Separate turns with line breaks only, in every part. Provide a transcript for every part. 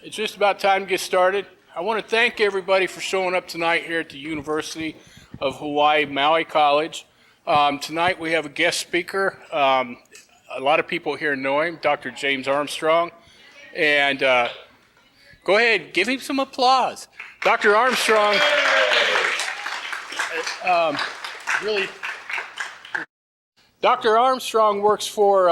It's just about time to get started. I want to thank everybody for showing up tonight here at the University of Hawaii, Maui College. Tonight we have a guest speaker. A lot of people here know him, Dr. James Armstrong. And go ahead, give him some applause. Dr. Armstrong, Dr. Armstrong works for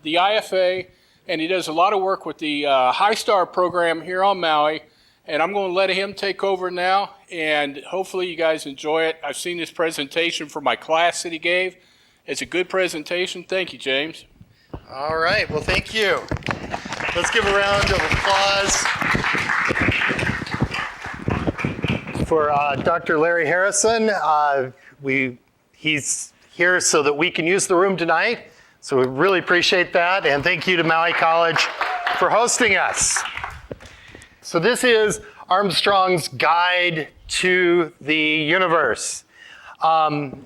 the IFA, and he does a lot of work with the High Star program here on Maui. And I'm going to let him take over now, and hopefully you guys enjoy it. I've seen this presentation for my class that he gave. It's a good presentation. Thank you, James.
All right, well, thank you. Let's give a round of applause for Dr. Larry Harrison. He's here so that we can use the room tonight, so we really appreciate that, and thank you to Maui College for hosting us. So this is Armstrong's Guide to the Universe,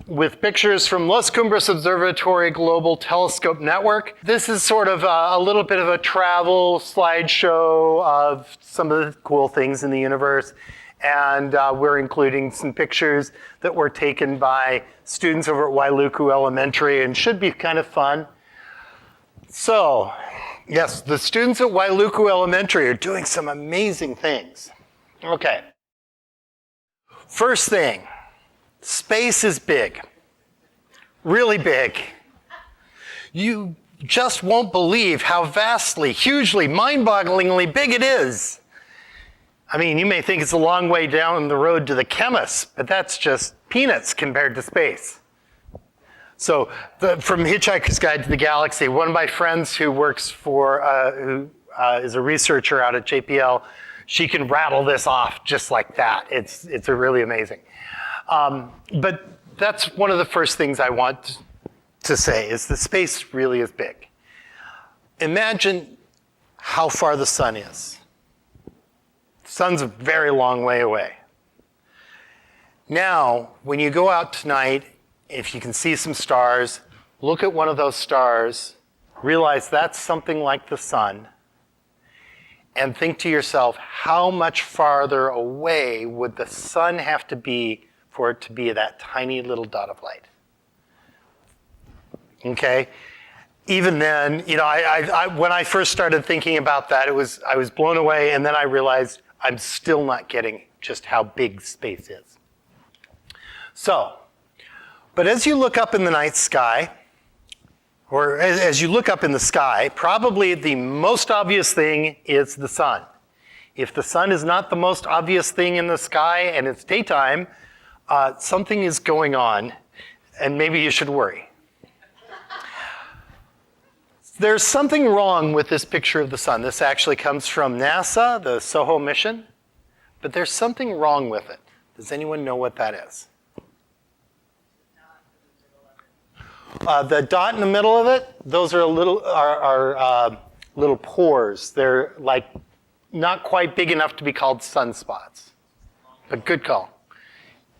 with pictures from Las Cumbres Observatory Global Telescope Network. This is sort of a little bit of a travel slideshow of some of the cool things in the universe. And we're including some pictures that were taken by students over at Wailuku Elementary and should be kind of fun. So, yes, the students at Wailuku Elementary are doing some amazing things. Okay. First thing, space is big. Really big. You just won't believe how vastly, hugely, mind-bogglingly big it is. I mean, you may think it's a long way down the road to the chemist, but that's just peanuts compared to space. So from Hitchhiker's Guide to the Galaxy, one of my friends who works for, who is a researcher out at JPL, she can rattle this off just like that. It's a really amazing. But that's one of the first things I want to say is that space really is big. Imagine how far the sun is. The sun's a very long way away. Now, when you go out tonight, if you can see some stars, look at one of those stars, realize that's something like the sun, and think to yourself, how much farther away would the sun have to be for it to be that tiny little dot of light? Okay? Even then, you know, when I first started thinking about that, I was blown away, and then I realized I'm still not getting just how big space is. So, but as you look up in the night sky, or as you look up in the sky, probably the most obvious thing is the sun. If the sun is not the most obvious thing in the sky and it's daytime, something is going on, and maybe you should worry. There's something wrong with this picture of the sun. This actually comes from NASA, the SOHO mission, but there's something wrong with it. Does anyone know what that is? The dot in the middle of it, those are little pores. They're like not quite big enough to be called sunspots. But good call.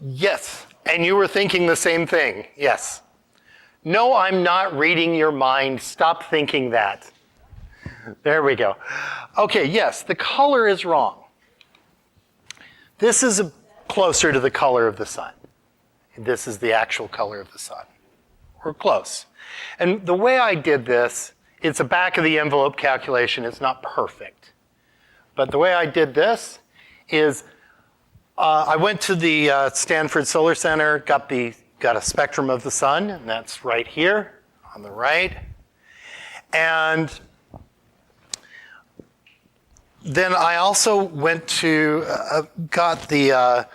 Yes, and you were thinking the same thing. Yes. No, I'm not reading your mind. Stop thinking that. There we go. Okay, yes, the color is wrong. This is closer to the color of the sun. This is the actual color of the sun. We're close. And the way I did this, it's a back of the envelope calculation. It's not perfect. But the way I did this is I went to the Stanford Solar Center, got a spectrum of the sun, and that's right here on the right. And then I also went to, got the,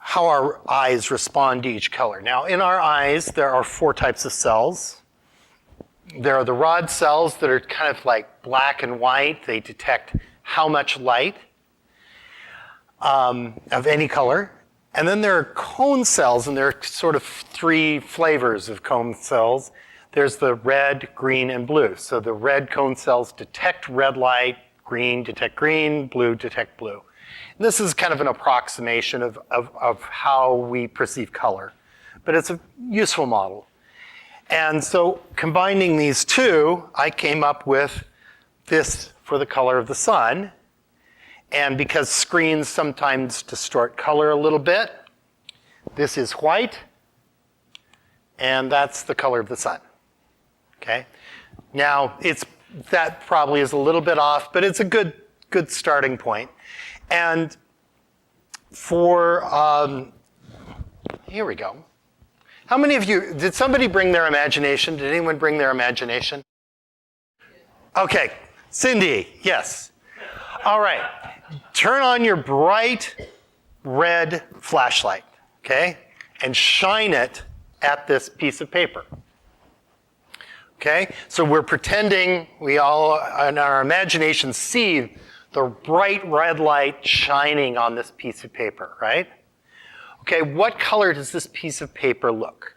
how our eyes respond to each color. Now, in our eyes, there are 4 types of cells. There are the rod cells that are kind of like black and white. They detect how much light of any color. And then there are cone cells, and there are sort of 3 flavors of cone cells. There's the red, green, and blue. So the red cone cells detect red light, green detect green, blue detect blue. And this is kind of an approximation of how we perceive color, but it's a useful model. And so combining these two, I came up with this for the color of the sun. And because screens sometimes distort color a little bit, this is white, and that's the color of the sun. Okay? Now, that probably is a little bit off, but it's a good starting point. And here we go. How many of you, did somebody bring their imagination? Did anyone bring their imagination? Okay, Cindy, yes. All right, turn on your bright red flashlight, okay? And shine it at this piece of paper. Okay, so we're pretending we all, in our imagination, see the bright red light shining on this piece of paper, right? Okay, what color does this piece of paper look?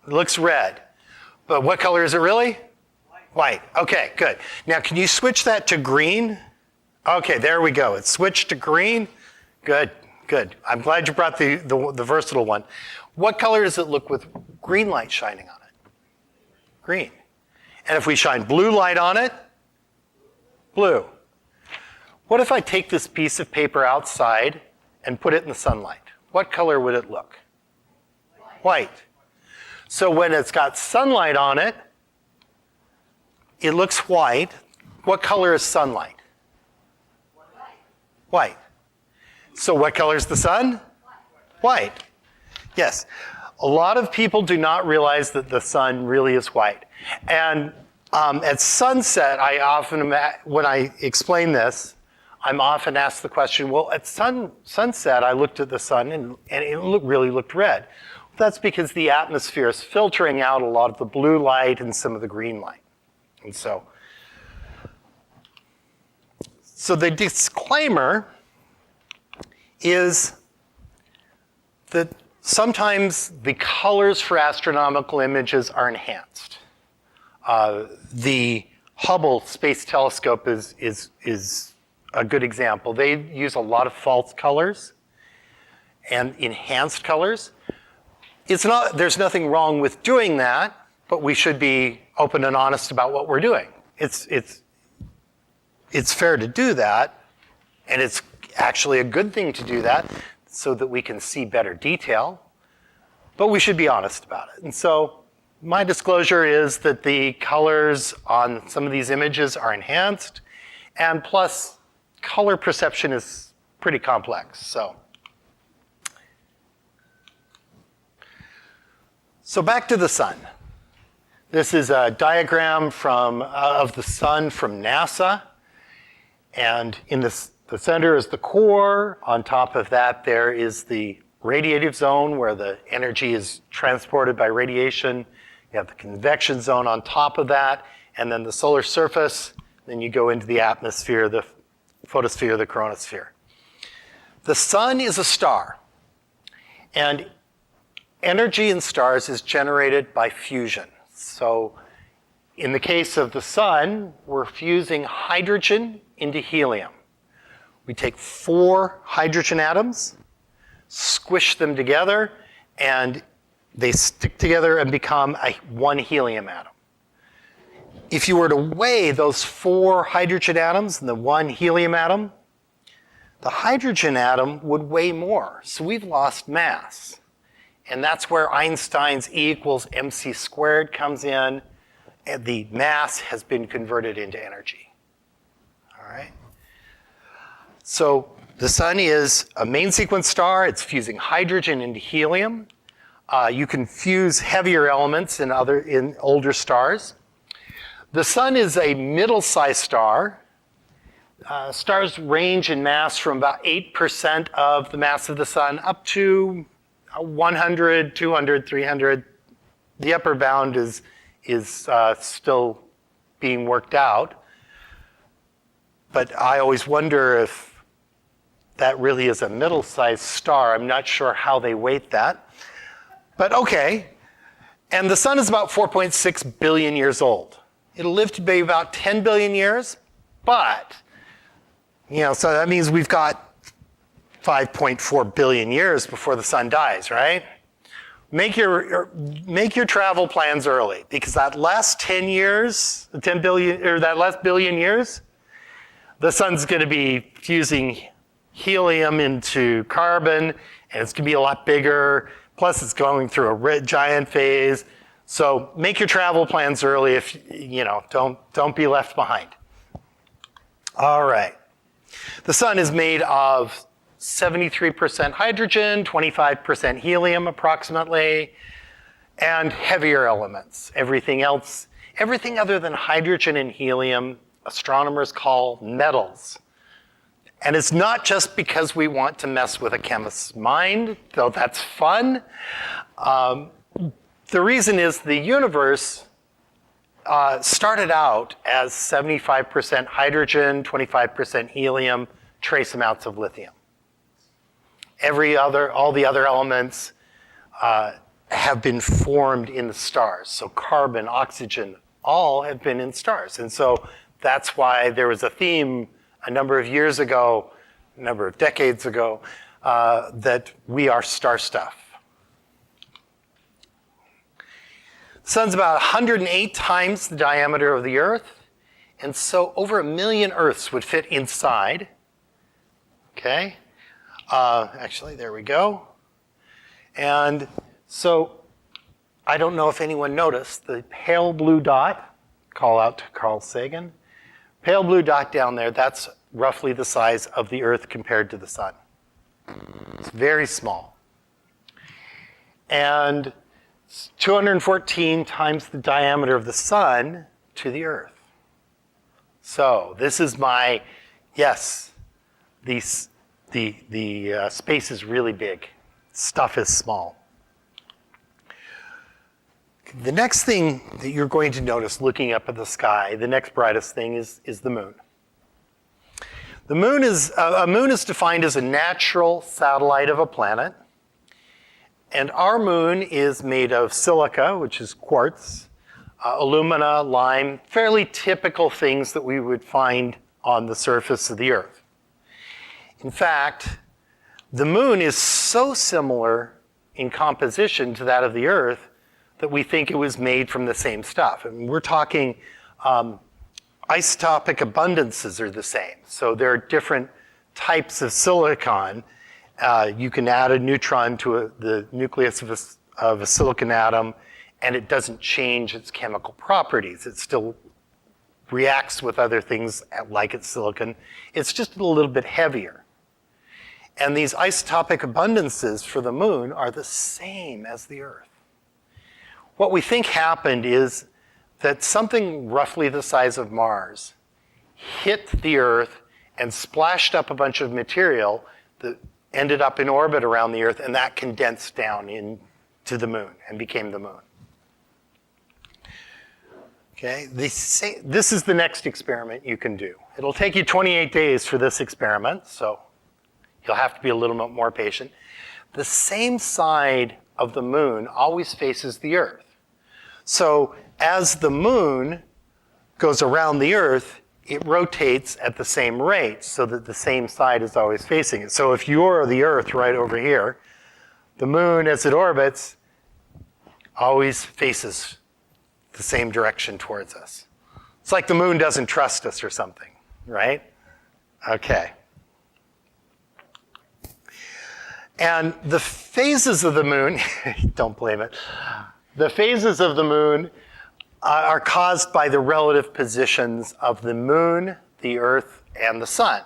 It looks red. But what color is it really? White. Okay, good. Now, can you switch that to green? Okay, there we go. It's switched to green. Good, good. I'm glad you brought the versatile one. What color does it look with green light shining on it? Green. And if we shine blue light on it? Blue. What if I take this piece of paper outside and put it in the sunlight? What color would it look? White. So when it's got sunlight on it, it looks white. What color is sunlight? White. So what color is the sun? White. Yes. A lot of people do not realize that the sun really is white. And at sunset, when I explain this, I'm often asked the question, well, at sunset, I looked at the sun and it really looked red. That's because the atmosphere is filtering out a lot of the blue light and some of the green light. And so the disclaimer is that sometimes the colors for astronomical images are enhanced. The Hubble Space Telescope is a good example. They use a lot of false colors and enhanced colors. There's nothing wrong with doing that, but we should be open and honest about what we're doing. It's fair to do that, and it's actually a good thing to do that so that we can see better detail, but we should be honest about it. And so my disclosure is that the colors on some of these images are enhanced, and plus color perception is pretty complex. So back to the sun. This is a diagram of the sun from NASA. And in the center is the core. On top of that, there is the radiative zone where the energy is transported by radiation. You have the convection zone on top of that, and then the solar surface. Then you go into the atmosphere, the photosphere, the chromosphere. The sun is a star. And energy in stars is generated by fusion. So in the case of the sun, we're fusing hydrogen into helium. We take 4 hydrogen atoms, squish them together, and they stick together and become one helium atom. If you were to weigh those 4 hydrogen atoms and the 1 helium atom, the hydrogen atom would weigh more. So we've lost mass. And that's where Einstein's E equals mc squared comes in, and the mass has been converted into energy. All right? So the sun is a main sequence star. It's fusing hydrogen into helium. You can fuse heavier elements in older stars. The sun is a middle-sized star. Stars range in mass from about 8% of the mass of the sun up to 100, 200, 300. The upper bound is still being worked out. But I always wonder if that really is a middle-sized star. I'm not sure how they weight that. But okay. And the sun is about 4.6 billion years old. It'll live to be about 10 billion years, but, so that means we've got 5.4 billion years before the sun dies, right? Make your travel plans early, because that last 10 years, 10 billion, or that last billion years, the sun's going to be fusing helium into carbon, and it's going to be a lot bigger. Plus, it's going through a red giant phase. So make your travel plans early. If don't be left behind. All right. The sun is made of 73% hydrogen, 25% helium approximately, and heavier elements. Everything other than hydrogen and helium, astronomers call metals. And it's not just because we want to mess with a chemist's mind, though that's fun. The reason is the universe started out as 75% hydrogen, 25% helium, trace amounts of lithium. All the other elements have been formed in the stars. So carbon, oxygen, all have been in stars. And so that's why there was a theme a number of years ago, a number of decades ago, that we are star stuff. The sun's about 108 times the diameter of the Earth, and so over 1 million Earths would fit inside. Okay? Actually, there we go. And so I don't know if anyone noticed the pale blue dot, call out to Carl Sagan. Pale blue dot down there, that's roughly the size of the Earth compared to the sun. It's very small. And it's 214 times the diameter of the sun to the Earth. So this is my, yes, the space is really big. Stuff is small. The next thing that you're going to notice looking up at the sky, the next brightest thing is the moon. The moon is, a moon is defined as a natural satellite of a planet. And our moon is made of silica, which is quartz, alumina, lime, fairly typical things that we would find on the surface of the Earth. In fact, the moon is so similar in composition to that of the Earth that we think it was made from the same stuff. I mean, we're talking isotopic abundances are the same. So there are different types of silicon. You can add a neutron to the nucleus of a silicon atom, and it doesn't change its chemical properties. It still reacts with other things like its silicon. It's just a little bit heavier. And these isotopic abundances for the moon are the same as the Earth. What we think happened is that something roughly the size of Mars hit the Earth and splashed up a bunch of material that ended up in orbit around the Earth, and that condensed down into the moon and became the moon. Okay, this is the next experiment you can do. It'll take you 28 days for this experiment, so you'll have to be a little bit more patient. The same side of the moon always faces the Earth. So as the moon goes around the Earth, it rotates at the same rate so that the same side is always facing it. So if you're the Earth right over here, the moon as it orbits always faces the same direction towards us. It's like the moon doesn't trust us or something, right? Okay. And the phases of the moon, don't blame it, the phases of the moon are caused by the relative positions of the moon, the Earth, and the sun.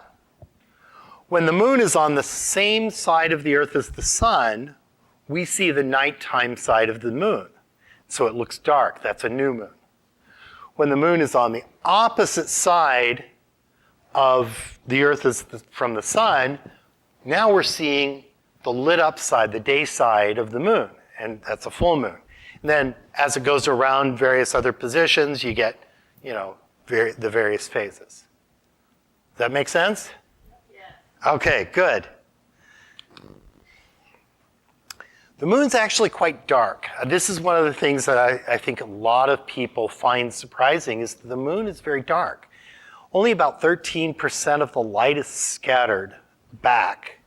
When the moon is on the same side of the Earth as the sun, we see the nighttime side of the moon. So it looks dark. That's a new moon. When the moon is on the opposite side of the Earth from the sun, now we're seeing the lit up side, the day side of the moon, and that's a full moon. And then as it goes around various other positions, you get, the various phases. Does that make sense? Yes. Okay, good. The moon's actually quite dark. This is one of the things that I think a lot of people find surprising is that the moon is very dark. Only about 13% of the light is scattered back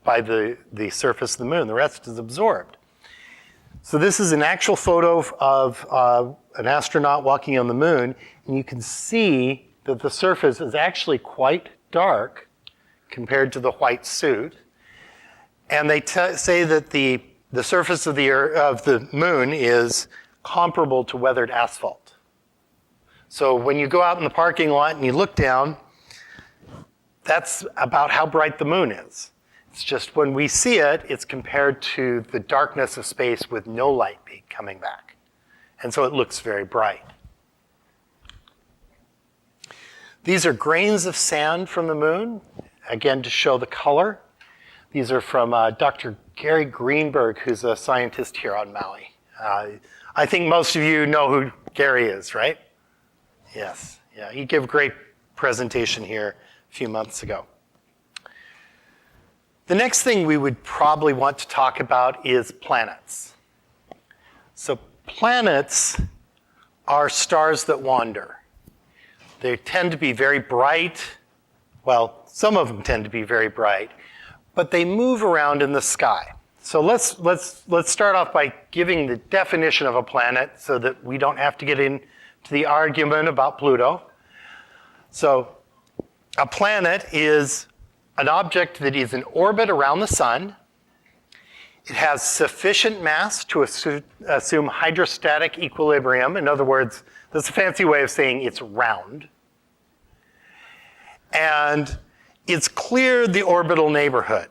by the surface of the moon. The rest is absorbed. So this is an actual photo of an astronaut walking on the moon, and you can see that the surface is actually quite dark compared to the white suit. And they say that the surface of the moon is comparable to weathered asphalt. So when you go out in the parking lot and you look down, that's about how bright the moon is. It's just when we see it, it's compared to the darkness of space with no light coming back. And so it looks very bright. These are grains of sand from the moon, again to show the color. These are from Dr. Gary Greenberg, who's a scientist here on Maui. I think most of you know who Gary is, right? Yes, yeah, he gave a great presentation here a few months ago. The next thing we would probably want to talk about is planets. So planets are stars that wander. They tend to be very bright. Well, some of them tend to be very bright, but they move around in the sky. So let's start off by giving the definition of a planet so that we don't have to get into the argument about Pluto. So a planet is an object that is in orbit around the sun. It has sufficient mass to assume hydrostatic equilibrium. In other words, that's a fancy way of saying it's round. And it's cleared the orbital neighborhood.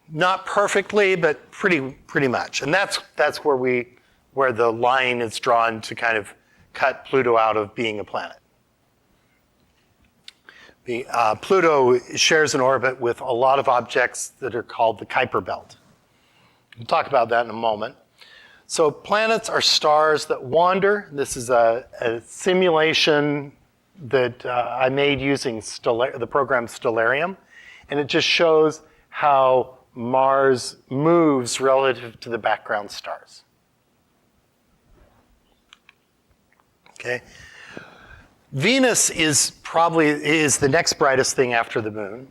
Not perfectly, but pretty much. And that's where the line is drawn to kind of cut Pluto out of being a planet. Pluto shares an orbit with a lot of objects that are called the Kuiper Belt. We'll talk about that in a moment. So planets are stars that wander. This is a simulation that I made using the program Stellarium. And it just shows how Mars moves relative to the background stars. Okay. Venus is the next brightest thing after the moon.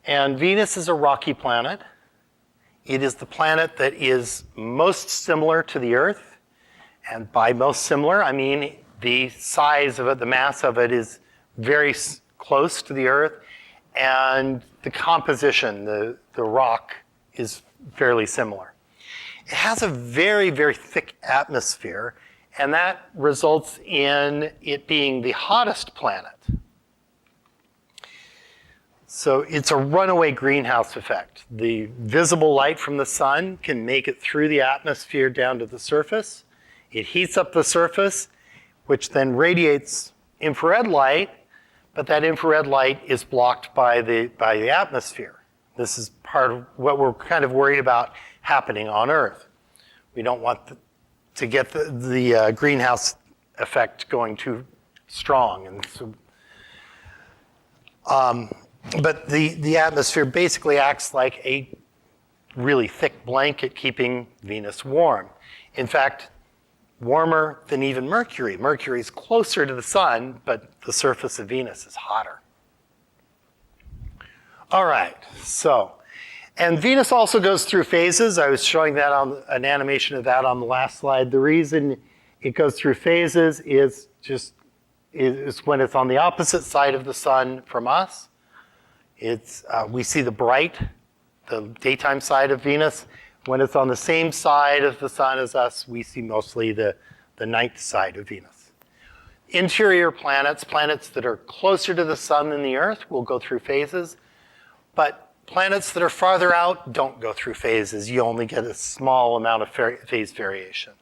And Venus is a rocky planet. It is the planet that is most similar to the Earth. And by most similar, I mean the size of it, the mass of it is very close to the Earth. And the composition, the rock, is fairly similar. It has a very, very thick atmosphere. And that results in it being the hottest planet. So it's a runaway greenhouse effect. The visible light from the sun can make it through the atmosphere down to the surface. It heats up the surface, which then radiates infrared light, but that infrared light is blocked by the atmosphere. This is part of what we're kind of worried about happening on Earth. We don't want to get the greenhouse effect going too strong. And so, but the atmosphere basically acts like a really thick blanket keeping Venus warm. In fact, warmer than even Mercury. Mercury is closer to the sun, but the surface of Venus is hotter. All right, and Venus also goes through phases. I was showing that on an animation of that on the last slide. The reason it goes through phases is when it's on the opposite side of the sun from us. We see the daytime side of Venus. When it's on the same side of the sun as us, we see mostly the night side of Venus. Interior planets that are closer to the sun than the Earth, will go through phases. But planets that are farther out don't go through phases. You only get a small amount of phase variation.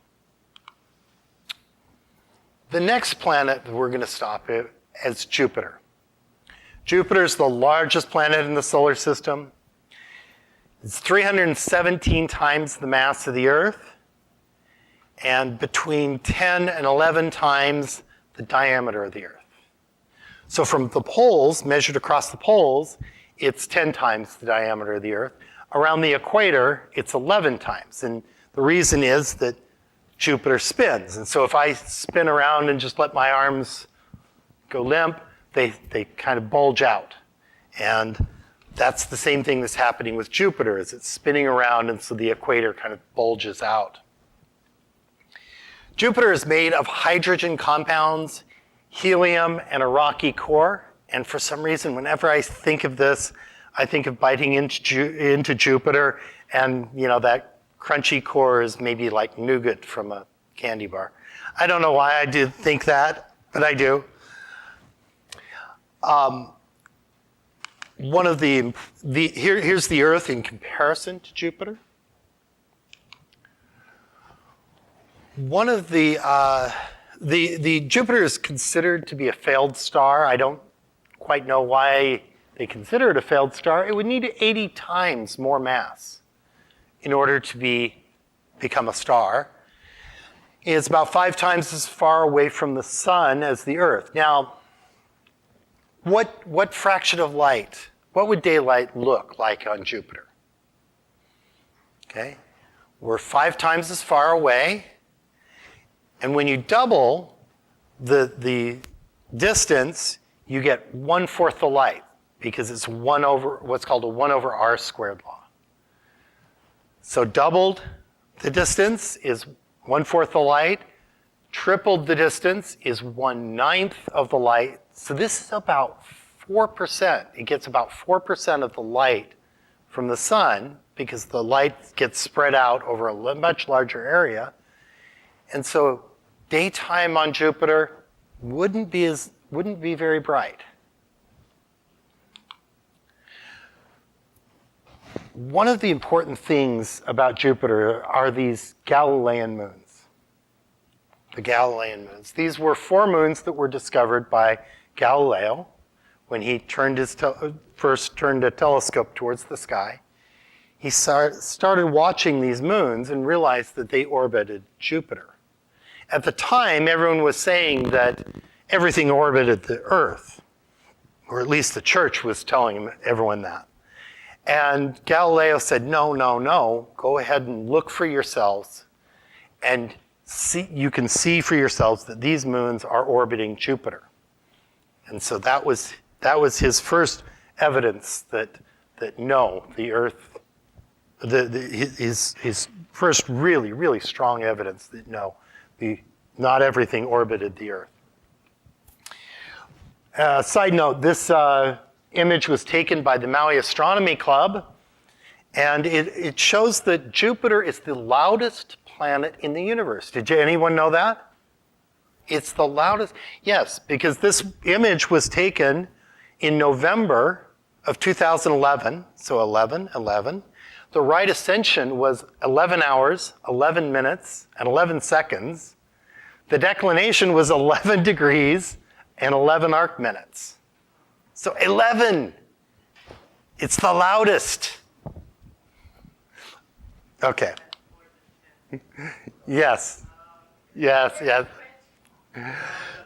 The next planet that we're going to stop at is Jupiter. Jupiter is the largest planet in the solar system. It's 317 times the mass of the Earth and between 10 and 11 times the diameter of the Earth. So from the poles, measured across the poles, it's 10 times the diameter of the Earth. Around the equator, it's 11 times. And the reason is that Jupiter spins. And so if I spin around and just let my arms go limp, they kind of bulge out. And that's the same thing that's happening with Jupiter, is it's spinning around, and so the equator kind of bulges out. Jupiter is made of hydrogen compounds, helium, and a rocky core. And for some reason, whenever I think of this, I think of biting into Jupiter, and that crunchy core is maybe like nougat from a candy bar. I don't know why I do think that, but I do. Here's the Earth in comparison to Jupiter. One of the Jupiter is considered to be a failed star. I don't quite know why they consider it a failed star. It would need 80 times more mass in order to become a star. It's about 5 times as far away from the sun as the Earth. Now, what fraction of light, what would daylight look like on Jupiter? Okay, we're 5 times as far away. And when you double the distance, you get 1/4 the light, because it's what's called a 1/r squared law. So doubled the distance is 1/4 the light. Tripled the distance is 1/9 of the light. So this is about 4%. It gets about 4% of the light from the sun, because the light gets spread out over a much larger area. And so daytime on Jupiter wouldn't be very bright. One of the important things about Jupiter are these Galilean moons. The Galilean moons. These were 4 moons that were discovered by Galileo when he first turned a telescope towards the sky. He started watching these moons and realized that they orbited Jupiter. At the time, everyone was saying that everything orbited the Earth, or at least the church was telling everyone that. And Galileo said, no, go ahead and look for yourselves, and you can see for yourselves that these moons are orbiting Jupiter. And so that was his first evidence that no, the Earth, his first really, really strong evidence that no, not everything orbited the Earth. Side note, this image was taken by the Maui Astronomy Club, and it shows that Jupiter is the loudest planet in the universe. Did anyone know that? It's the loudest. Yes, because this image was taken in November of 2011, so 11/11. The right ascension was 11 hours, 11 minutes, and 11 seconds. The declination was 11 degrees and 11 arc minutes. So 11, it's the loudest. Okay. Yes.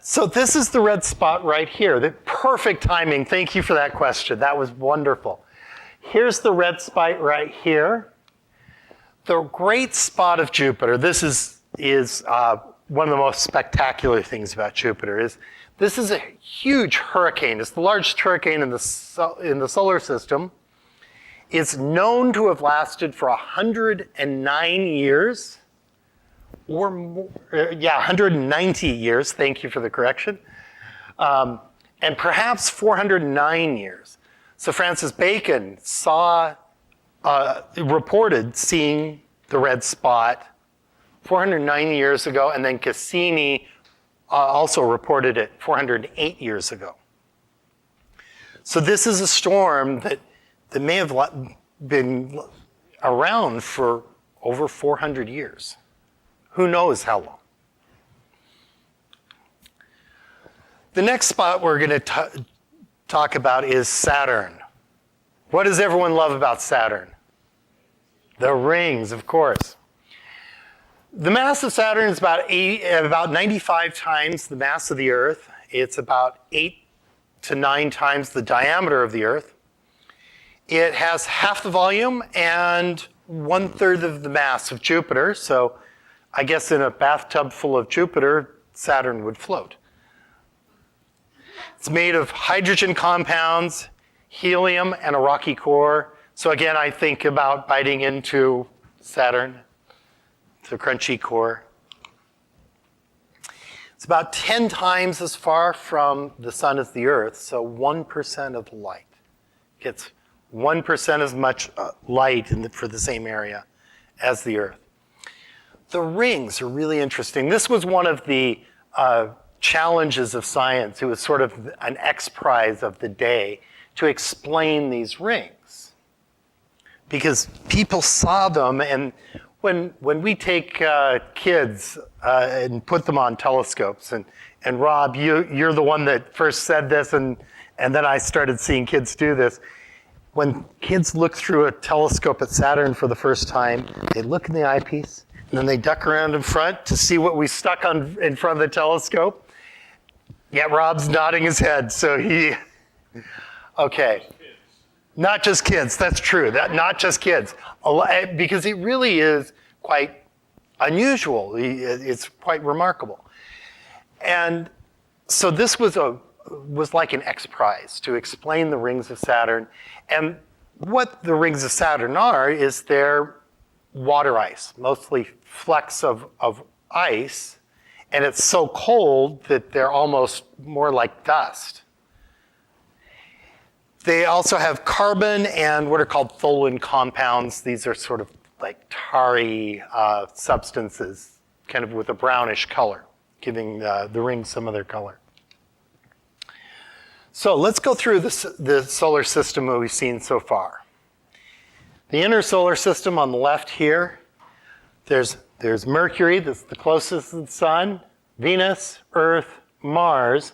So this is the red spot right here. The perfect timing. Thank you for that question. That was wonderful. Here's the red spot right here. The great spot of Jupiter, this is one of the most spectacular things about Jupiter, is this is a huge hurricane. It's the largest hurricane in the solar system. It's known to have lasted for 109 years, or more, 190 years, thank you for the correction, and perhaps 409 years. So Francis Bacon reported seeing the red spot 490 years ago, and then Cassini also reported it 408 years ago. So this is a storm that may have been around for over 400 years. Who knows how long? The next spot we're going to talk about is Saturn. What does everyone love about Saturn? The rings, of course. The mass of Saturn is about 95 times the mass of the Earth. It's about 8 to 9 times the diameter of the Earth. It has half the volume and 1/3 of the mass of Jupiter. So I guess in a bathtub full of Jupiter, Saturn would float. It's made of hydrogen compounds, helium, and a rocky core. So again, I think about biting into Saturn, the crunchy core. It's about 10 times as far from the sun as the Earth, so 1% of light. Gets 1% as much light for the same area as the Earth. The rings are really interesting. This was one of the challenges of science. It was sort of an X Prize of the day to explain these rings. Because people saw them, and when we take kids and put them on telescopes, and Rob, you're the one that first said this, and then I started seeing kids do this. When kids look through a telescope at Saturn for the first time, they look in the eyepiece, and then they duck around in front to see what we stuck in front of the telescope. Yeah, Rob's nodding his head, so okay. Not just kids, that's true. Not just kids. Because it really is quite unusual. It's quite remarkable. And so this was like an X Prize to explain the rings of Saturn. And what the rings of Saturn are is they're water ice, mostly flecks of ice. And it's so cold that they're almost more like dust. They also have carbon and what are called tholin compounds. These are sort of like tarry substances, kind of with a brownish color, giving the ring some of their color. So let's go through the solar system that we've seen so far. The inner solar system on the left here, there's Mercury, that's the closest to the sun, Venus, Earth, Mars,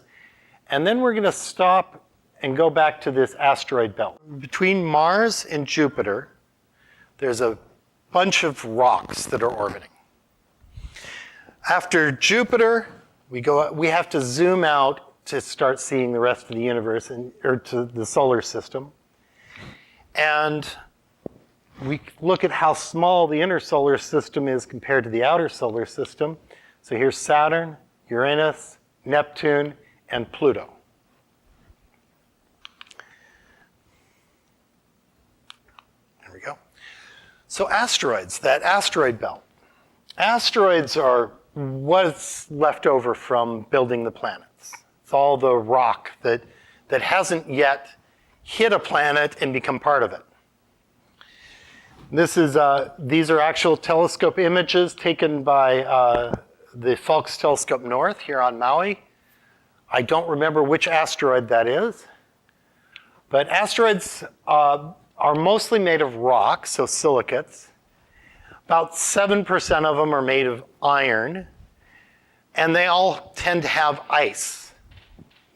and then we're going to stop and go back to this asteroid belt. Between Mars and Jupiter, there's a bunch of rocks that are orbiting. After Jupiter, we have to zoom out to start seeing the rest of the universe, or to the solar system. And we look at how small the inner solar system is compared to the outer solar system. So here's Saturn, Uranus, Neptune, and Pluto. So asteroids, that asteroid belt. Asteroids are what's left over from building the planets. It's all the rock that hasn't yet hit a planet and become part of it. These are actual telescope images taken by the Phelps Telescope North here on Maui. I don't remember which asteroid that is, but asteroids are mostly made of rock, so silicates. About 7% of them are made of iron, and they all tend to have ice.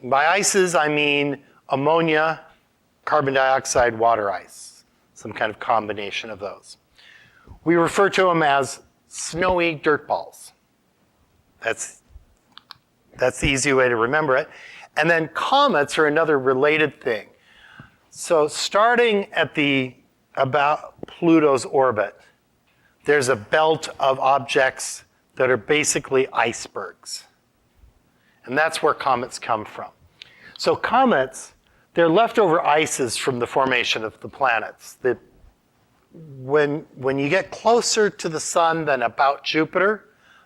By ices, I mean ammonia, carbon dioxide, water ice, some kind of combination of those. We refer to them as snowy dirt balls. That's the easy way to remember it. And then comets are another related thing. So starting at about Pluto's orbit, there's a belt of objects that are basically icebergs. And that's where comets come from. So comets, they're leftover ices from the formation of the planets. That when you get closer to the sun than about Jupiter,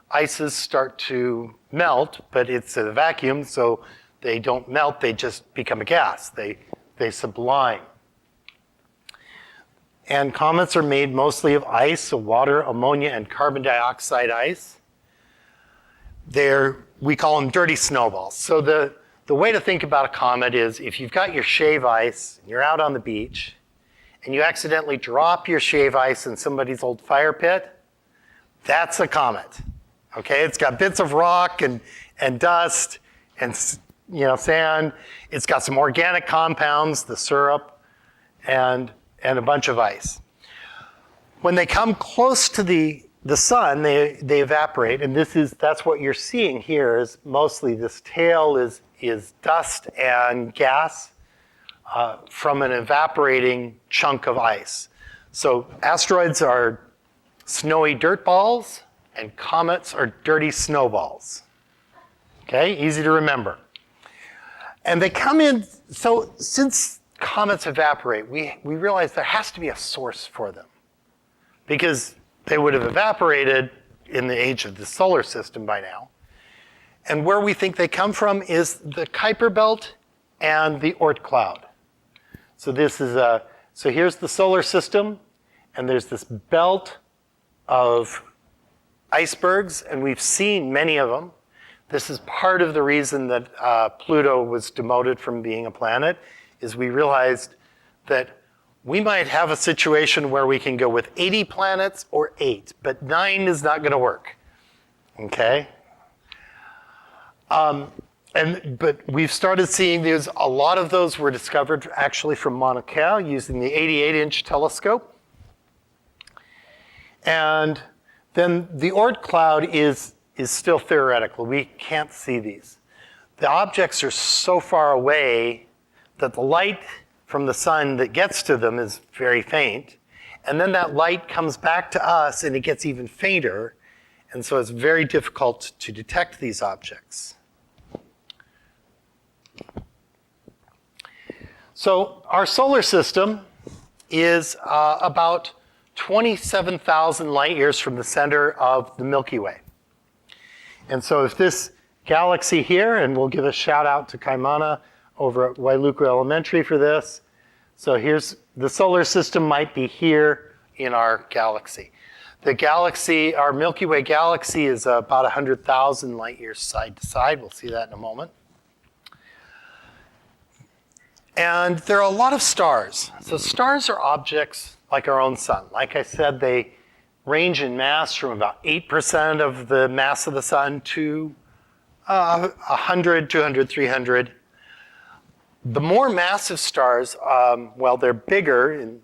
ices start to melt, but it's a vacuum, so they don't melt, they just become a gas. They sublime. And comets are made mostly of ice, so water, ammonia, and carbon dioxide ice. We call them dirty snowballs. So the way to think about a comet is if you've got your shave ice, and you're out on the beach, and you accidentally drop your shave ice in somebody's old fire pit, that's a comet. Okay, it's got bits of rock and dust and sand. It's got some organic compounds, the syrup, and a bunch of ice. When they come close to the sun, they evaporate, and that's what you're seeing here. Is mostly this tail is dust and gas from an evaporating chunk of ice. So asteroids are snowy dirt balls, and comets are dirty snowballs. Okay, easy to remember. And they come in, so since comets evaporate, we realize there has to be a source for them. Because they would have evaporated in the age of the solar system by now. And where we think they come from is the Kuiper belt and the Oort cloud. So so here's the solar system, and there's this belt of icebergs, and we've seen many of them. This is part of the reason that Pluto was demoted from being a planet, is we realized that we might have a situation where we can go with 80 planets or 8, but 9 is not going to work. Okay? But we've started seeing a lot of those were discovered actually from Mauna Kea using the 88-inch telescope. And then the Oort cloud is still theoretical. We can't see these. The objects are so far away that the light from the sun that gets to them is very faint. And then that light comes back to us and it gets even fainter. And so it's very difficult to detect these objects. So our solar system is about 27,000 light years from the center of the Milky Way. And so if this galaxy here, and we'll give a shout out to Kaimana over at Wailuku Elementary for this. So here's the solar system might be here in our galaxy. The galaxy, our Milky Way galaxy, is about 100,000 light years side to side. We'll see that in a moment. And there are a lot of stars. So stars are objects like our own sun. Like I said, they range in mass from about 8% of the mass of the sun to 100, 200, 300. The more massive stars, well, they're bigger, and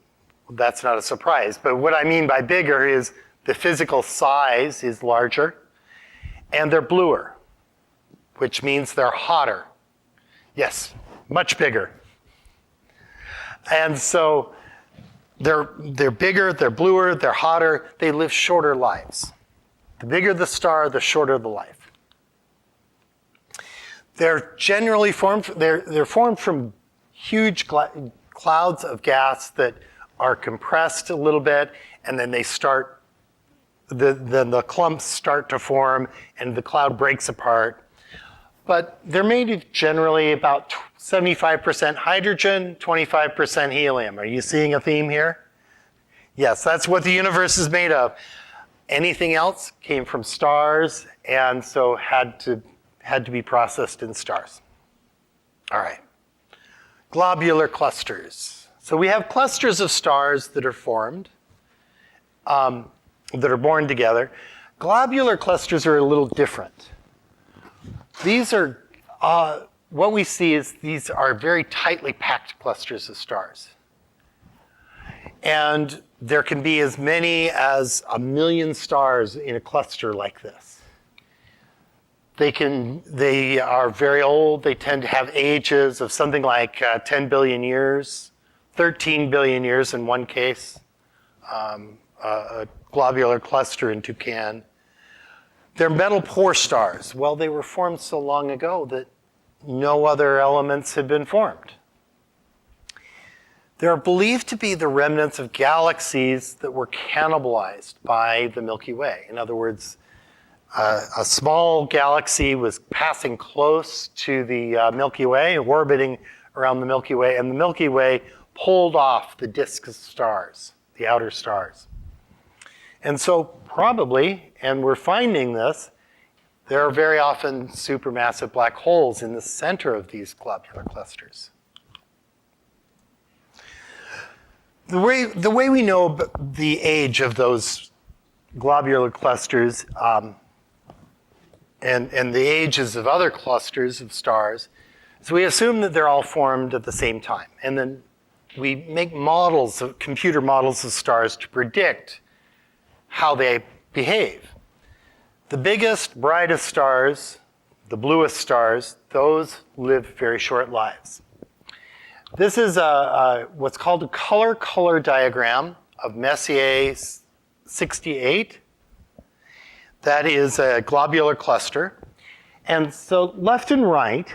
that's not a surprise. But what I mean by bigger is the physical size is larger, and they're bluer, which means they're hotter. Yes, much bigger. And so they're bigger, they're bluer, they're hotter, they live shorter lives. The bigger the star, the shorter the life. They're generally formed, they're formed from huge clouds of gas that are compressed a little bit, and then they start, then the clumps start to form, and the cloud breaks apart. But they're made of generally about 75% hydrogen, 25% helium. Are you seeing a theme here? Yes, that's what the universe is made of. Anything else came from stars, and so had to be processed in stars. All right. Globular clusters. So we have clusters of stars that are formed, that are born together. Globular clusters are a little different. These are, what we see is these are very tightly packed clusters of stars. And there can be as many as 1 million stars in a cluster like this. They are very old. They tend to have ages of something like 10 billion years, 13 billion years in one case, a globular cluster in Tucan. They're metal poor stars. Well, they were formed so long ago that no other elements had been formed. They're believed to be the remnants of galaxies that were cannibalized by the Milky Way. In other words, a small galaxy was passing close to the Milky Way, orbiting around the Milky Way, and the Milky Way pulled off the disk of stars, the outer stars. And so probably, and we're finding this, there are very often supermassive black holes in the center of these globular clusters. The way we know the age of those globular clusters and the ages of other clusters of stars is we assume that they're all formed at the same time. And then we make models, computer models of stars to predict how they behave. The biggest, brightest stars, the bluest stars, those live very short lives. This is what's called a color diagram of Messier 68. That is a globular cluster. And so left and right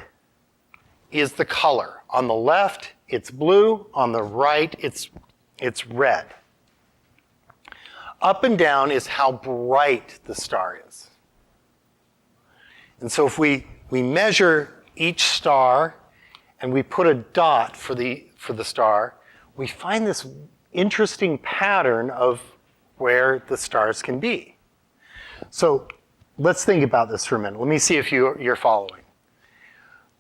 is the color. On the left, it's blue. On the right, it's red. Up and down is how bright the star is. And so if we measure each star and we put a dot for the star, we find this interesting pattern of where the stars can be. So let's think about this for a minute. Let me see if you're following.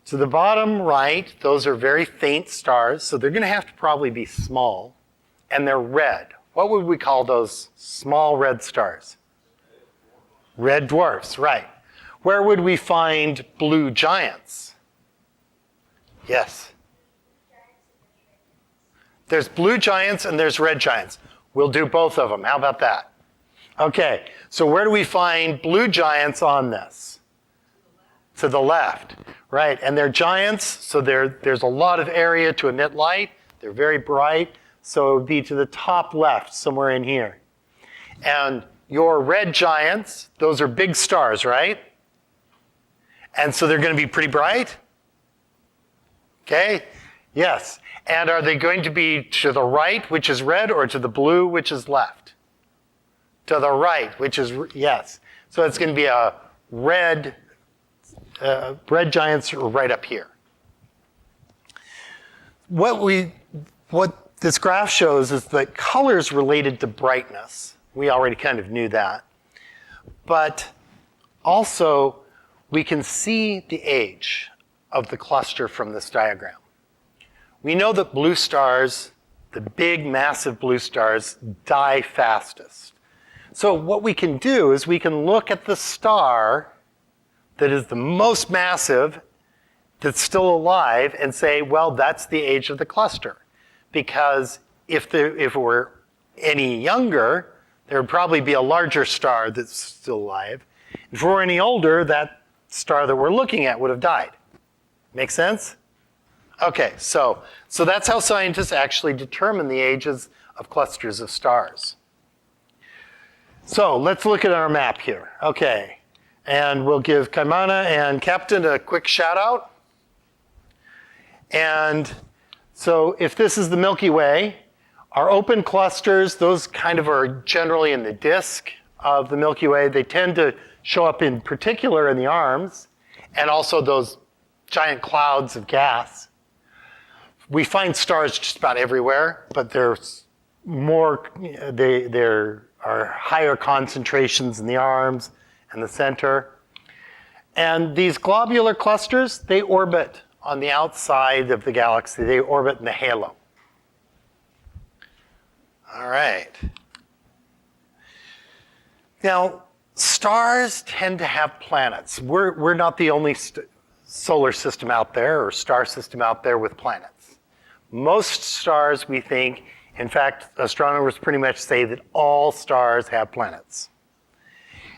To the bottom right, those are very faint stars, so they're going to have to probably be small, and they're red. What would we call those small red stars? Red dwarfs, right. Where would we find blue giants? Yes. There's blue giants and there's red giants. We'll do both of them. How about that? Okay, so where do we find blue giants on this? To the left, right. And they're giants, so there's a lot of area to emit light. They're very bright, so it would be to the top left, somewhere in here. And your red giants, those are big stars, right? And so they're going to be pretty bright? Okay, yes. And are they going to be to the right, which is red, or to the blue, which is left? To the right, which is, yes. So it's going to be a red giants are right up here. What this graph shows is that color is related to brightness. We already kind of knew that. But also, we can see the age of the cluster from this diagram. We know that blue stars, the big, massive blue stars, die fastest. So what we can do is we can look at the star that is the most massive, that's still alive, and say, well, that's the age of the cluster. Because if it were any younger, there would probably be a larger star that's still alive. If it were any older, that star that we're looking at would have died. Make sense? Okay, so that's how scientists actually determine the ages of clusters of stars. So let's look at our map here. Okay, and we'll give Kaimana and Captain a quick shout out. And so if this is the Milky Way, our open clusters, those kind of are generally in the disk of the Milky Way. They tend to show up in particular in the arms, and also those giant clouds of gas. We find stars just about everywhere, but there's more, there are higher concentrations in the arms and the center. And these globular clusters, they orbit on the outside of the galaxy. They orbit in the halo. All right. Now, stars tend to have planets. We're not the only solar system out there or star system out there with planets. Most stars, we think, in fact, astronomers pretty much say that all stars have planets.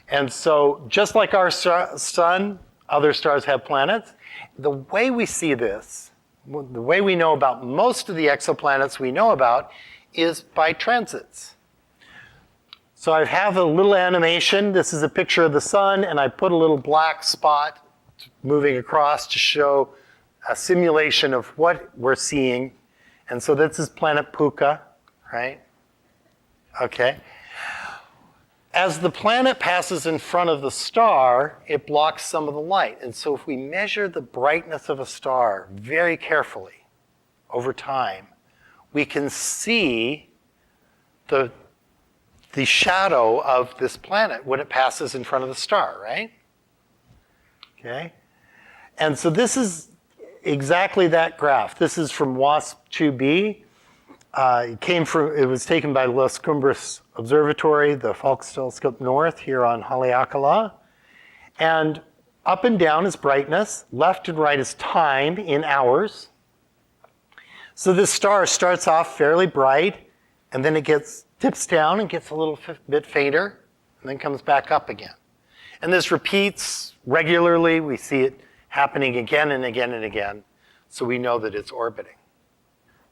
And so just like our sun, other stars have planets. The way we see this, the way we know about most of the exoplanets we know about is by transits. So I have a little animation. This is a picture of the sun, and I put a little black spot moving across to show a simulation of what we're seeing. And so this is planet Puka, right? Okay. As the planet passes in front of the star, it blocks some of the light. And so if we measure the brightness of a star very carefully over time, we can see the shadow of this planet when it passes in front of the star, right? Okay. And so this is exactly that graph. This is from WASP-2b. It was taken by Las Cumbres Observatory, the Phelps Telescope North here on Haleakala. And up and down is brightness, left and right is time in hours. So this star starts off fairly bright, and then it dips down and gets a little bit fainter, and then comes back up again. And this repeats regularly. We see it happening again and again and again, so we know that it's orbiting.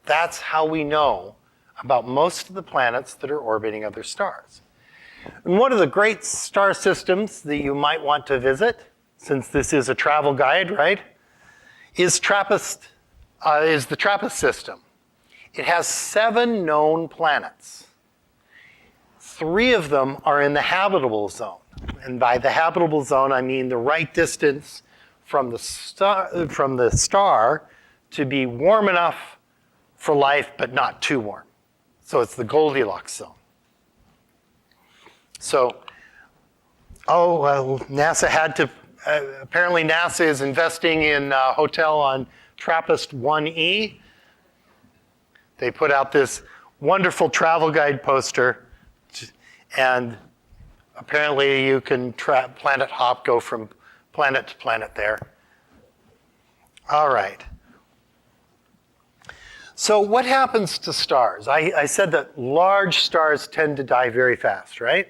That's how we know about most of the planets that are orbiting other stars. And one of the great star systems that you might want to visit, since this is a travel guide, right, is the TRAPPIST system. It has 7 known planets. 3 of them are in the habitable zone. And by the habitable zone, I mean the right distance from the star to be warm enough for life, but not too warm. So it's the Goldilocks zone. So, NASA had to, apparently NASA is investing in a hotel on TRAPPIST-1E. They put out this wonderful travel guide poster, and apparently you can planet hop, go from planet to planet there. All right. So what happens to stars? I said that large stars tend to die very fast, right?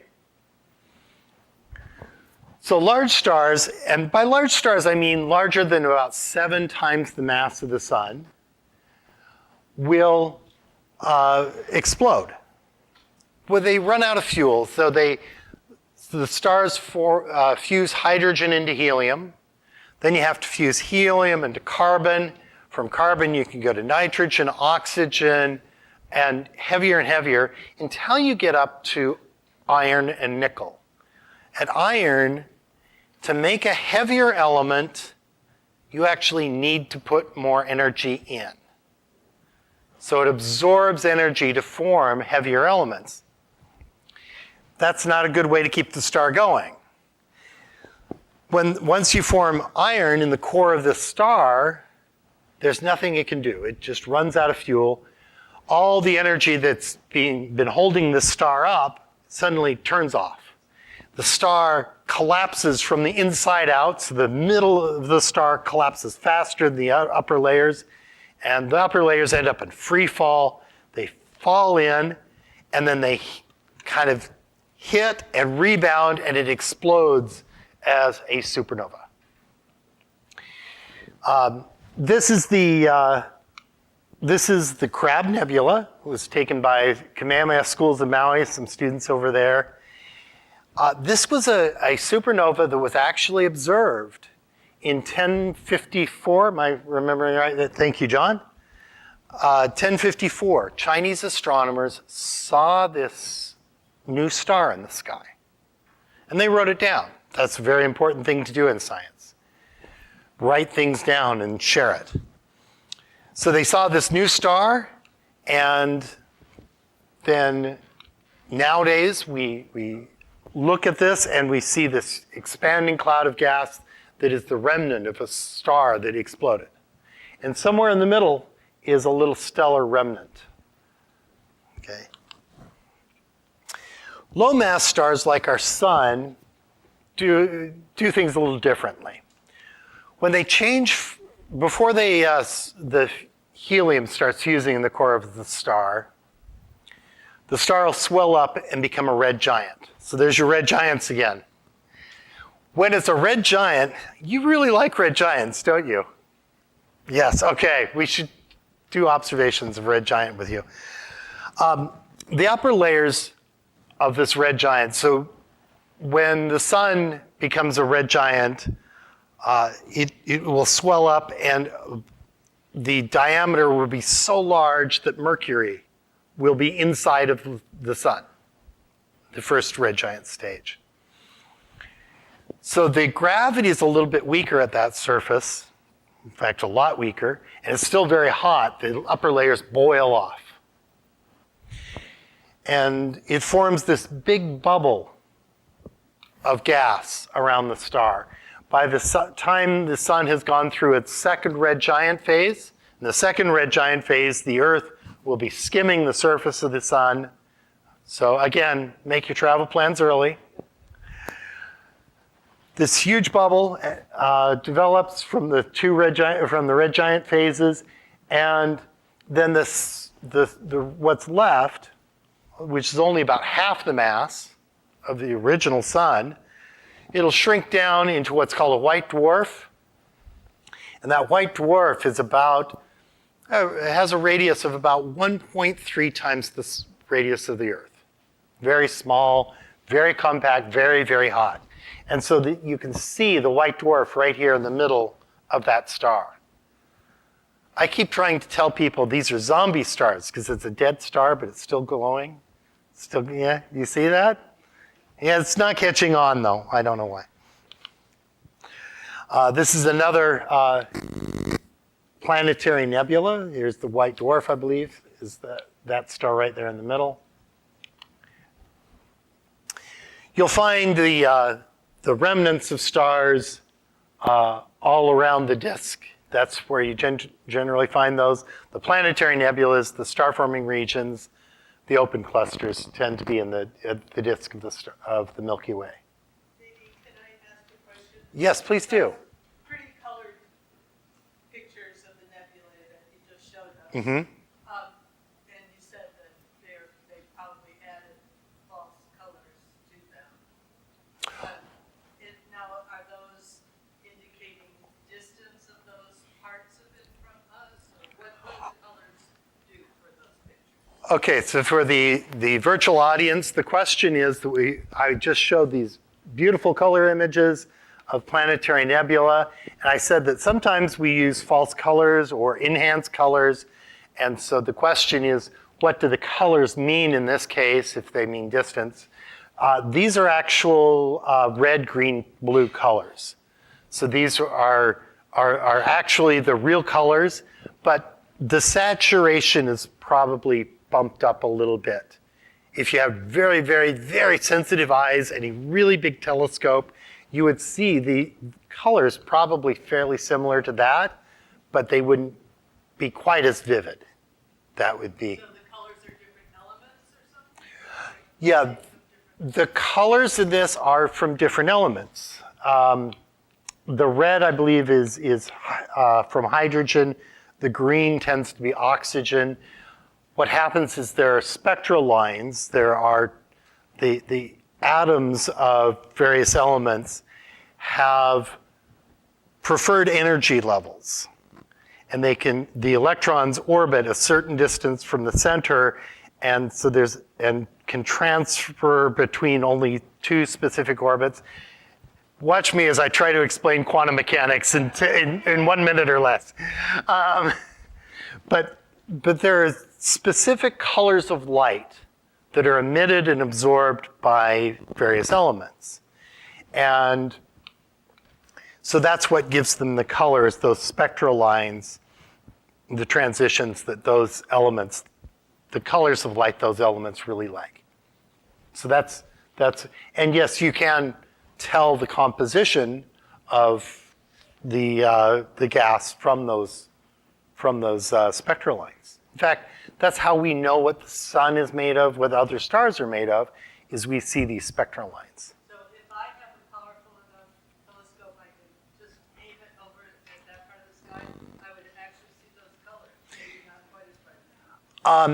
So large stars, and by large stars I mean larger than about 7 times the mass of the sun, will explode. Well, they run out of fuel, so the stars fuse hydrogen into helium. Then you have to fuse helium into carbon. From carbon you can go to nitrogen, oxygen, and heavier until you get up to iron and nickel. At iron, to make a heavier element, you actually need to put more energy in. So it absorbs energy to form heavier elements. That's not a good way to keep the star going. Once you form iron in the core of the star, there's nothing it can do. It just runs out of fuel. All the energy that's been holding the star up suddenly turns off. The star collapses from the inside out, so the middle of the star collapses faster than the upper layers, and the upper layers end up in free fall. They fall in, and then they kind of hit and rebound, and it explodes as a supernova. This is the Crab Nebula. It was taken by Kamehameha Schools of Maui, some students over there. This was a supernova that was actually observed in 1054. Am I remembering right? Thank you, John. 1054, Chinese astronomers saw this new star in the sky. And they wrote it down. That's a very important thing to do in science. Write things down and share it. So they saw this new star, and then nowadays we look at this and we see this expanding cloud of gas that is the remnant of a star that exploded. And somewhere in the middle is a little stellar remnant. Okay. Low mass stars like our sun do things a little differently. When they change, before the helium starts fusing in the core of the star will swell up and become a red giant. So there's your red giants again. When it's a red giant, you really like red giants, don't you? Yes, okay, we should do observations of red giant with you. The upper layers of this red giant, so when the sun becomes a red giant, it will swell up, and the diameter will be so large that Mercury will be inside of the sun, the first red giant stage. So the gravity is a little bit weaker at that surface, in fact, a lot weaker, and it's still very hot. The upper layers boil off. And it forms this big bubble of gas around the star. By the time the sun has gone through its second red giant phase, in the second red giant phase, the Earth will be skimming the surface of the sun. So again, make your travel plans early. This huge bubble develops from the red giant phases, and then what's left, which is only about half the mass of the original sun, it'll shrink down into what's called a white dwarf. And that white dwarf is it has a radius of about 1.3 times the radius of the Earth. Very small, very compact, very, very hot. And so you can see the white dwarf right here in the middle of that star. I keep trying to tell people these are zombie stars because it's a dead star, but it's still glowing. Yeah, you see that? Yeah, it's not catching on though. I don't know why. This is another planetary nebula. Here's the white dwarf, I believe, is that star right there in the middle. You'll find the remnants of stars all around the disk. That's where you generally find those. The planetary nebulas, the star-forming regions, the open clusters tend to be in the disk of the Milky Way.
Maybe can I ask a question?
Yes, please do.
Pretty colored pictures of the nebulae that you just showed us.
Mm-hmm.
And you said that they probably added false colors to them. Now, are those indicating distance of those parts of it from us? Or what do the colors do for those pictures?
Okay, so for the virtual audience, the question is that I just showed these beautiful color images of planetary nebula, and I said that sometimes we use false colors or enhanced colors, and so the question is, what do the colors mean in this case, if they mean distance? These are actual red, green, blue colors. So these are actually the real colors, but the saturation is probably bumped up a little bit. If you have very, very, very sensitive eyes and a really big telescope, you would see the colors probably fairly similar to that, but they wouldn't be quite as vivid. That would be.
So the colors are different elements or something?
Yeah, the colors in this are from different elements. The red, I believe, is from hydrogen. The green tends to be oxygen. What happens is there are spectral lines. There are the atoms of various elements have preferred energy levels. And the electrons orbit a certain distance from the center, and so can transfer between only two specific orbits. Watch me as I try to explain quantum mechanics in 1 minute or less. But there are specific colors of light that are emitted and absorbed by various elements. And so that's what gives them the colors, those spectral lines, the transitions that those elements, the colors of light those elements really like. So that's and yes, you can tell the composition of the gas from those spectral lines. In fact, that's how we know what the sun is made of, what other stars are made of, is we see these spectral lines.
So if I have a powerful enough telescope, I can just aim it over at that part of the sky, I would actually see those colors, maybe not quite as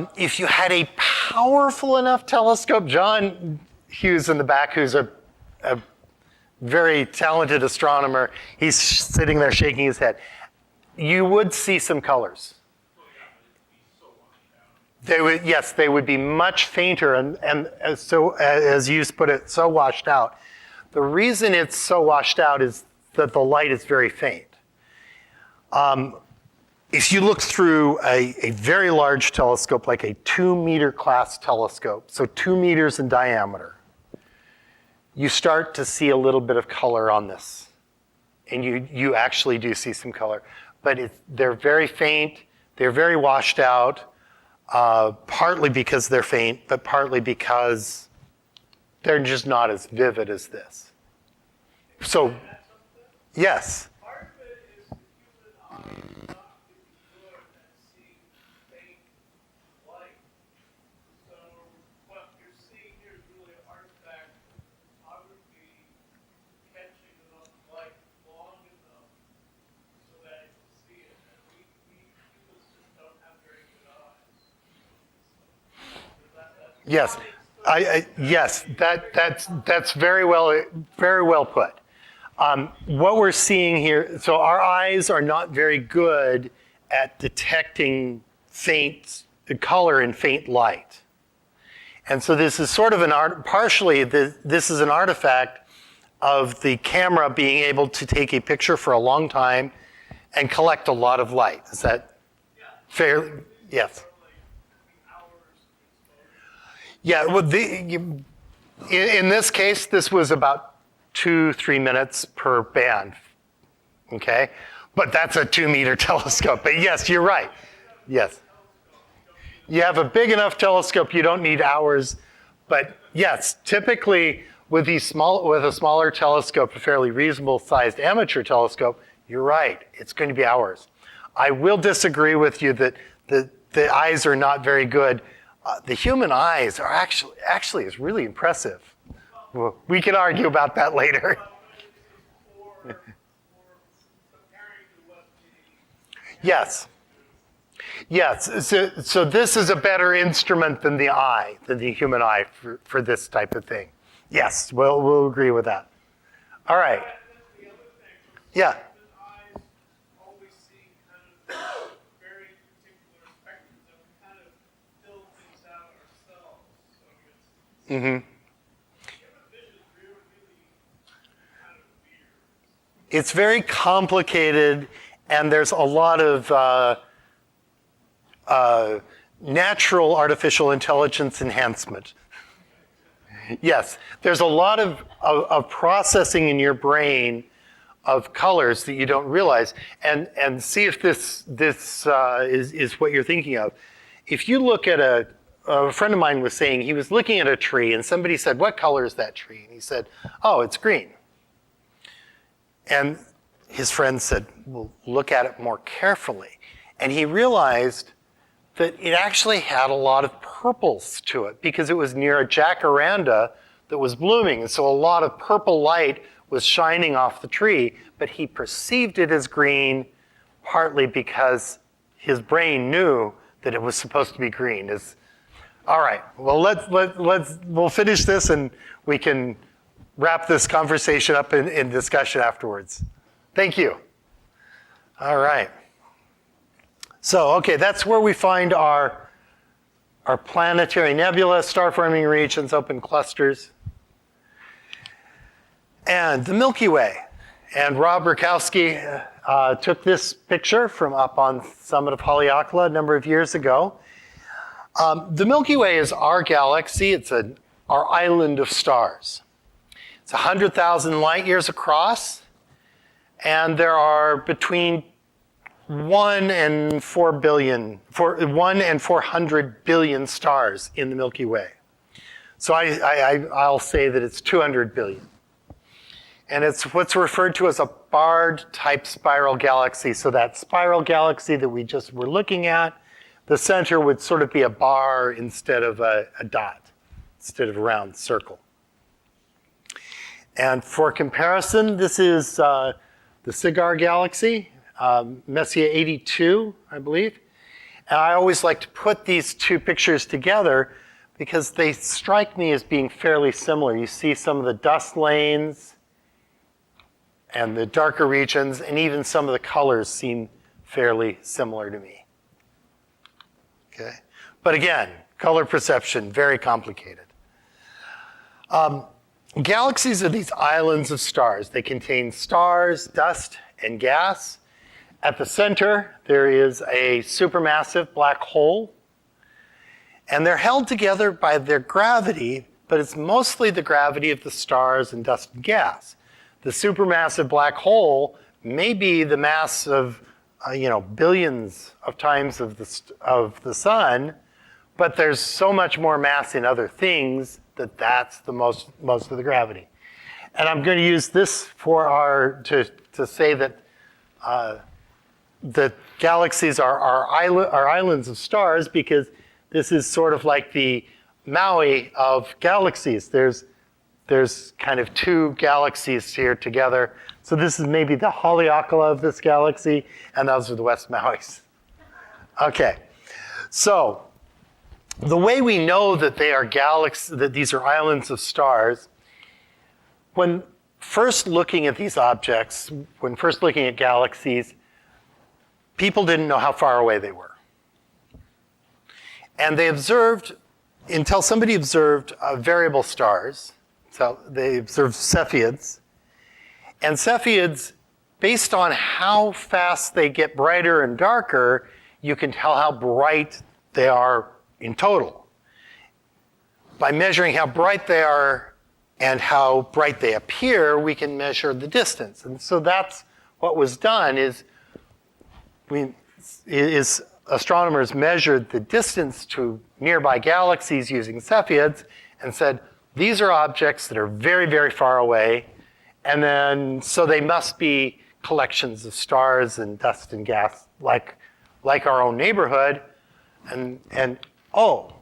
bright.
If you had a powerful enough telescope, John Hughes in the back, who's a very talented astronomer, he's sitting there shaking his head. You would see some colors. They would be much fainter, and so as you put it, so washed out. The reason it's so washed out is that the light is very faint. If you look through a very large telescope, like a 2-meter class telescope, so 2 meters in diameter, you start to see a little bit of color on this. And you actually do see some color. But they're very faint, they're very washed out, partly because they're faint, but partly because they're just not as vivid as this. So, yes.
Part of it is the human eye is not really good at seeing faint light. So what you're seeing here is really an artifact of photography catching enough light long enough so that you can see it. And we humans just don't have very good eyes.
Yes, yes, that's very well put. What we're seeing here, so our eyes are not very good at detecting faint color and faint light. And so this is sort of this is an artifact of the camera being able to take a picture for a long time and collect a lot of light. Is that fair? Yes. Yeah, well, In this case, this was about 2-3 minutes per band, okay? But that's a 2-meter telescope. But yes, you're right. Yes. You have a big enough telescope, you don't need hours. But yes, typically with a smaller telescope, a fairly reasonable sized amateur telescope, you're right, it's going to be hours. I will disagree with you that the eyes are not very good. The human eyes are actually is really impressive. Well, we can argue about that later. Yes. Yes, so this is a better instrument than the eye, than the human eye for this type of thing. Yes, we'll agree with that. All right. Yeah.
Eyes always see kind of very particular spectrums, and we kind of fill things out ourselves. So it's human vision is really kind of weird.
It's very complicated, and there's a lot of natural artificial intelligence enhancement. Yes, there's a lot of processing in your brain of colors that you don't realize, and see if this is what you're thinking of. If you look at a friend of mine was saying he was looking at a tree, and somebody said, "What color is that tree?" And he said, "Oh, it's green." And his friend said, "Well, look at it more carefully." And he realized that it actually had a lot of purples to it because it was near a jacaranda that was blooming. And so a lot of purple light was shining off the tree, but he perceived it as green partly because his brain knew that it was supposed to be green. All right, well, we'll finish this and we can wrap this conversation up in discussion afterwards. Thank you. All right. So, okay, that's where we find our planetary nebula, star-forming regions, open clusters. And the Milky Way. And Rob Rakowski took this picture from up on the summit of Haleakala a number of years ago. The Milky Way is our galaxy. It's our island of stars. It's 100,000 light years across, and there are between 1 and 400 billion stars in the Milky Way. So I'll say that it's 200 billion. And it's what's referred to as a barred-type spiral galaxy. So that spiral galaxy that we just were looking at, the center would sort of be a bar instead of a dot, instead of a round circle. And for comparison, this is the Cigar Galaxy, Messier 82, I believe. And I always like to put these two pictures together because they strike me as being fairly similar. You see some of the dust lanes and the darker regions, and even some of the colors seem fairly similar to me. Okay? But again, color perception, very complicated. Galaxies are these islands of stars. They contain stars, dust, and gas. At the center, there is a supermassive black hole. And they're held together by their gravity, but it's mostly the gravity of the stars and dust and gas. The supermassive black hole may be the mass of billions of times of the sun, but there's so much more mass in other things that's the most of the gravity. And I'm going to use this for to say that the galaxies are islands of stars, because this is sort of like the Maui of galaxies. There's kind of two galaxies here together. So this is maybe the Haleakala of this galaxy, and those are the West Mauis. Okay, so the way we know that they are that these are islands of stars, when first looking at these objects, when first looking at galaxies, people didn't know how far away they were. And they observed, until somebody observed variable stars. So they observed Cepheids. And Cepheids, based on how fast they get brighter and darker, you can tell how bright they are in total. By measuring how bright they are and how bright they appear, we can measure the distance. And so that's what was done is astronomers measured the distance to nearby galaxies using Cepheids and said, these are objects that are very, very far away. And then, so they must be collections of stars and dust and gas like our own neighborhood. And oh,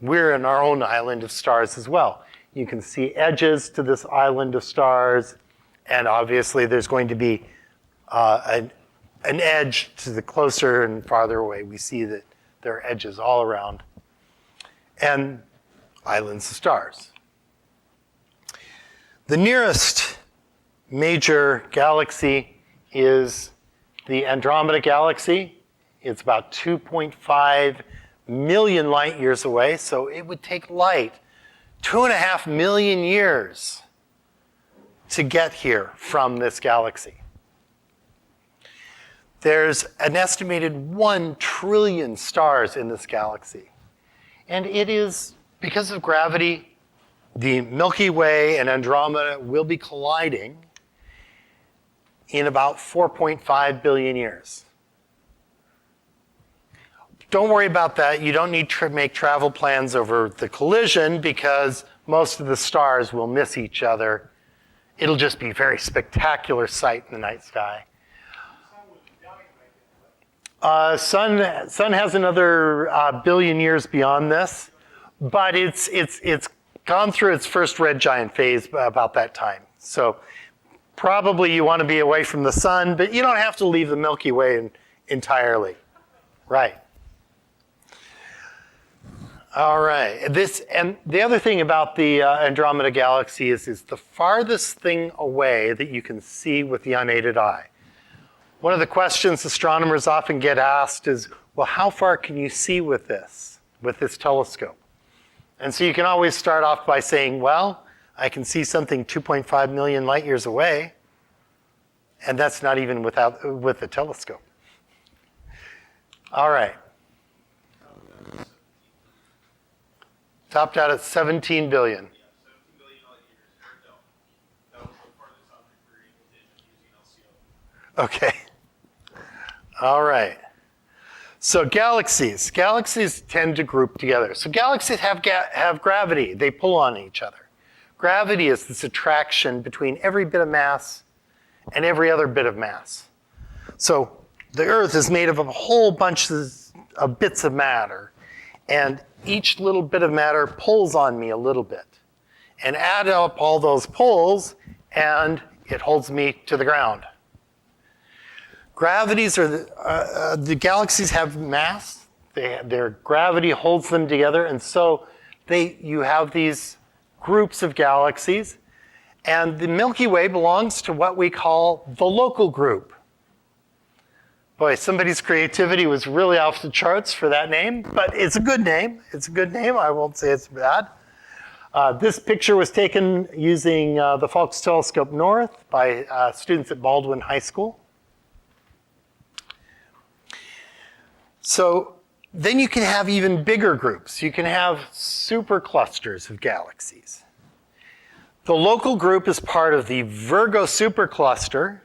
we're in our own island of stars as well. You can see edges to this island of stars. And obviously there's going to be an edge to the closer and farther away. We see that there are edges all around. And islands of stars. The nearest major galaxy is the Andromeda galaxy. It's about 2.5 million light years away, so it would take light 2.5 million years to get here from this galaxy. There's an estimated 1 trillion stars in this galaxy. And it is, because of gravity, the Milky Way and Andromeda will be colliding in about 4.5 billion years. Don't worry about that. You don't need to make travel plans over the collision because most of the stars will miss each other. It'll just be a very spectacular sight in the night sky. Sun has another billion years beyond this, but it's gone through its first red giant phase about that time. So probably you want to be away from the sun, but you don't have to leave the Milky Way entirely. Right. All right. And the other thing about the Andromeda galaxy is the farthest thing away that you can see with the unaided eye. One of the questions astronomers often get asked is, well, how far can you see with this telescope? And so you can always start off by saying, well, I can see something 2.5 million light years away, and that's not even with the telescope. All right. Topped out at 17 billion. Okay. All right. So galaxies tend to group together. So galaxies have gravity. They pull on each other. Gravity is this attraction between every bit of mass and every other bit of mass. So the Earth is made of a whole bunch of bits of matter, and each little bit of matter pulls on me a little bit. And add up all those pulls, and it holds me to the ground. Gravities are the galaxies have mass. Their gravity holds them together, and so you have these groups of galaxies. And the Milky Way belongs to what we call the local group. Boy, somebody's creativity was really off the charts for that name, but it's a good name. It's a good name. I won't say it's bad. This picture was taken using the Phelps Telescope North by students at Baldwin High School. So then you can have even bigger groups. You can have superclusters of galaxies. The local group is part of the Virgo supercluster,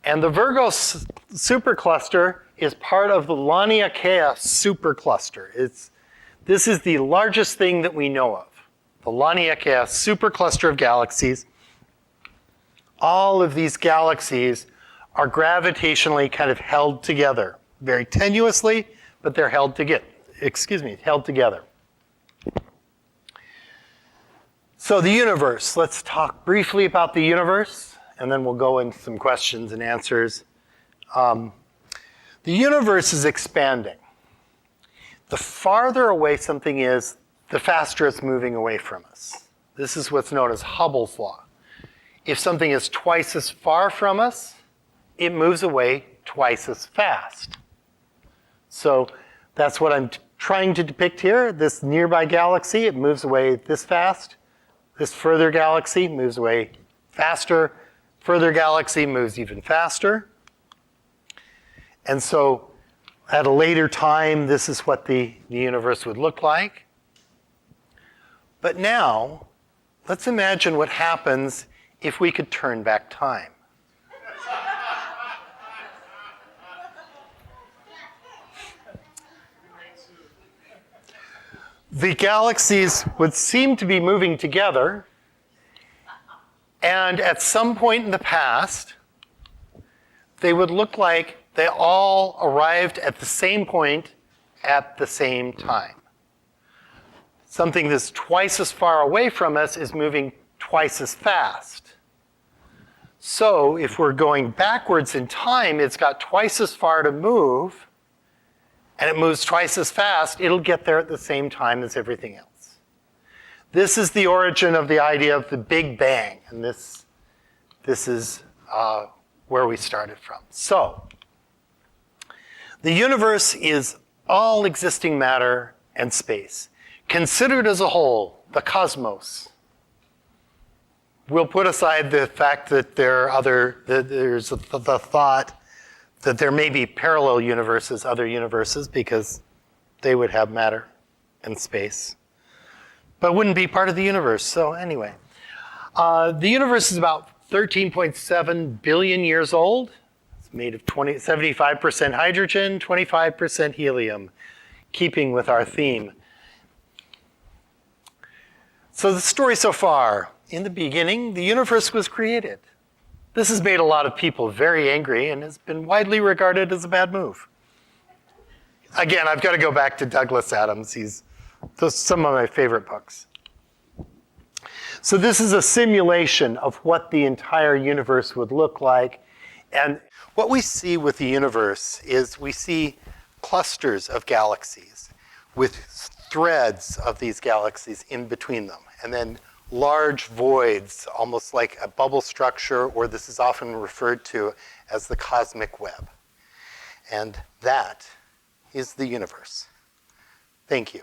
and the Virgo supercluster is part of the Laniakea supercluster. This is the largest thing that we know of, the Laniakea supercluster of galaxies. All of these galaxies are gravitationally kind of held together, very tenuously, but they're held together. So the universe, let's talk briefly about the universe, and then we'll go into some questions and answers. The universe is expanding. The farther away something is, the faster it's moving away from us. This is what's known as Hubble's law. If something is twice as far from us, it moves away twice as fast. So that's what I'm trying to depict here. This nearby galaxy, it moves away this fast. This further galaxy moves away faster. Further galaxy moves even faster. And so at a later time, this is what the universe would look like. But now, let's imagine what happens if we could turn back time. The galaxies would seem to be moving together, and at some point in the past, they would look like they all arrived at the same point at the same time. Something that's twice as far away from us is moving twice as fast. So if we're going backwards in time, it's got twice as far to move, and it moves twice as fast, it'll get there at the same time as everything else. This is the origin of the idea of the Big Bang, and this is where we started from. So, the universe is all existing matter and space. Considered as a whole, the cosmos. We'll put aside the fact that there's the thought that there may be parallel universes, other universes, because they would have matter and space, but wouldn't be part of the universe. So anyway, the universe is about 13.7 billion years old. It's made of 75% hydrogen, 25% helium, keeping with our theme. So the story so far, in the beginning, the universe was created. This has made a lot of people very angry and has been widely regarded as a bad move. Again, I've got to go back to Douglas Adams. Those are some of my favorite books. So this is a simulation of what the entire universe would look like. And what we see with the universe is we see clusters of galaxies with threads of these galaxies in between them. And then large voids, almost like a bubble structure, or this is often referred to as the cosmic web. And that is the universe. Thank you.